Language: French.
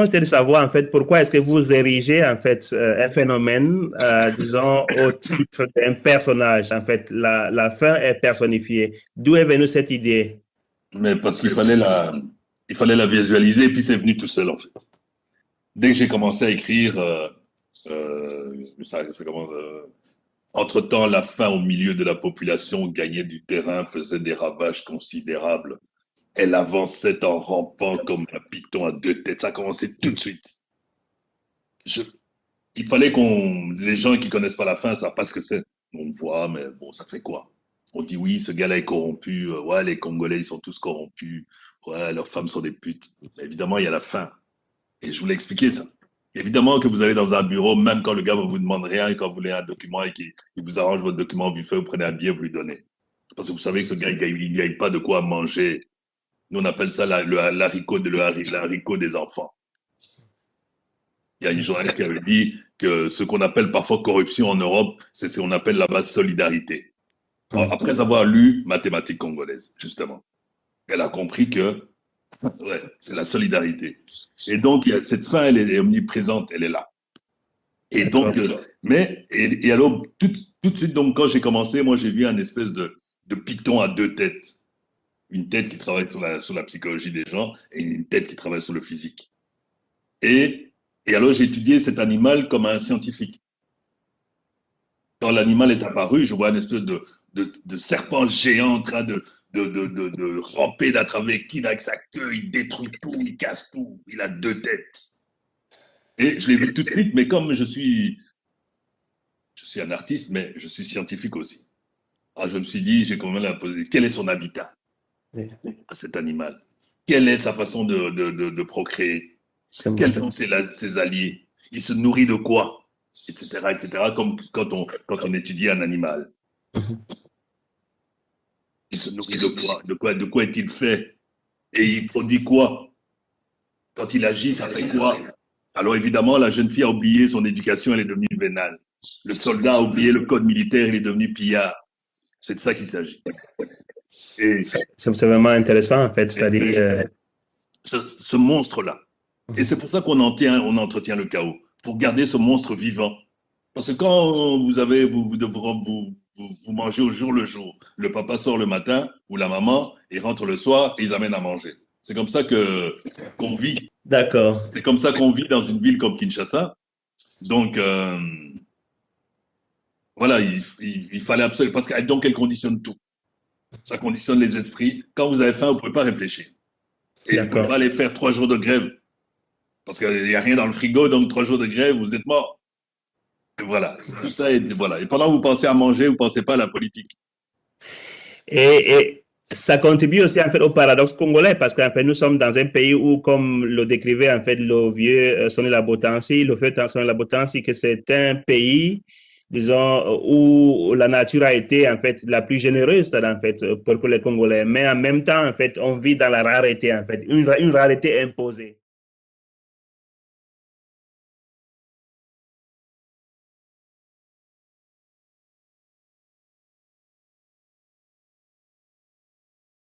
c'était de savoir, en fait, pourquoi est-ce que vous érigez, en fait, un phénomène, disons, au titre d'un personnage. En fait, la faim est personnifiée. D'où est venue cette idée? Mais parce il fallait la visualiser, et puis c'est venu tout seul, en fait. Dès que j'ai commencé à écrire, ça commence, entre-temps, la faim au milieu de la population gagnait du terrain, faisait des ravages considérables. Elle avançait en rampant comme un python à deux têtes. Ça a commencé tout de suite. Je, il fallait les gens qui connaissent pas la faim, savent pas ce que c'est. On voit, mais bon, ça fait quoi? On dit oui, ce gars-là est corrompu. Ouais, les Congolais, ils sont tous corrompus. Ouais, leurs femmes sont des putes. Mais évidemment, il y a la faim. Et je voulais expliquer ça. Évidemment que vous allez dans un bureau, même quand le gars ne vous demande rien et quand vous voulez un document et qu'il vous arrange votre document vite fait, vous prenez un billet, vous lui donnez. Parce que vous savez que ce gars, il ne gagne pas de quoi manger. Nous, on appelle ça l'haricot des enfants. Il y a une journaliste qui avait dit que ce qu'on appelle parfois corruption en Europe, c'est ce qu'on appelle là-bas solidarité. Alors, après avoir lu Mathématiques congolaises, justement, elle a compris que ouais, c'est la solidarité. Et donc, cette faim, elle est omniprésente, elle est là. Et donc, et alors, tout de suite, donc, quand j'ai commencé, moi, j'ai vu un espèce de python à deux têtes. Une tête qui travaille sur la psychologie des gens et une tête qui travaille sur le physique. Et, et alors, j'ai étudié cet animal comme un scientifique. Quand l'animal est apparu, je vois une espèce de serpent géant en train de ramper, d'attraver qui avec sa queue, il détruit tout, il casse tout, il a deux têtes. Et je l'ai vu tout de suite, mais comme je suis un artiste, mais je suis scientifique aussi. Alors je me suis dit, j'ai quand même la poser, quel est son habitat à cet animal? Quelle est sa façon de procréer? Quels sont ses alliés? Il se nourrit de quoi? Etc., etc., comme quand on étudie un animal. Il se nourrit de quoi? De quoi est-il fait? Et il produit quoi? Quand il agit, ça fait quoi? Alors évidemment, la jeune fille a oublié son éducation, elle est devenue vénale. Le soldat a oublié le code militaire, il est devenu pillard. C'est de ça qu'il s'agit. C'est vraiment intéressant, en fait. C'est-à-dire. Ce monstre-là. Et c'est pour ça qu'on entretient le chaos, pour garder ce monstre vivant. Parce que quand vous mangez au jour le jour, le papa sort le matin ou la maman, il rentre le soir et ils amènent à manger. C'est comme ça qu'on vit. D'accord. C'est comme ça qu'on vit dans une ville comme Kinshasa. Donc, voilà, il fallait absolument. Parce que donc, elle conditionne tout. Ça conditionne les esprits. Quand vous avez faim, vous ne pouvez pas réfléchir. Et vous ne pouvez pas aller faire 3 jours de grève. Parce qu'il n'y a rien dans le frigo, donc 3 jours de grève, vous êtes mort. Et voilà, tout ça. Voilà. Et pendant que vous pensez à manger, vous ne pensez pas à la politique. Et ça contribue aussi en fait au paradoxe congolais parce qu'en fait nous sommes dans un pays où, comme le décrivait en fait le vieux Sonny Labotansi, le fait Sonny Labotansi que c'est un pays, disons, où la nature a été en fait la plus généreuse en fait pour les Congolais, mais en même temps en fait on vit dans la rareté en fait, une rareté imposée.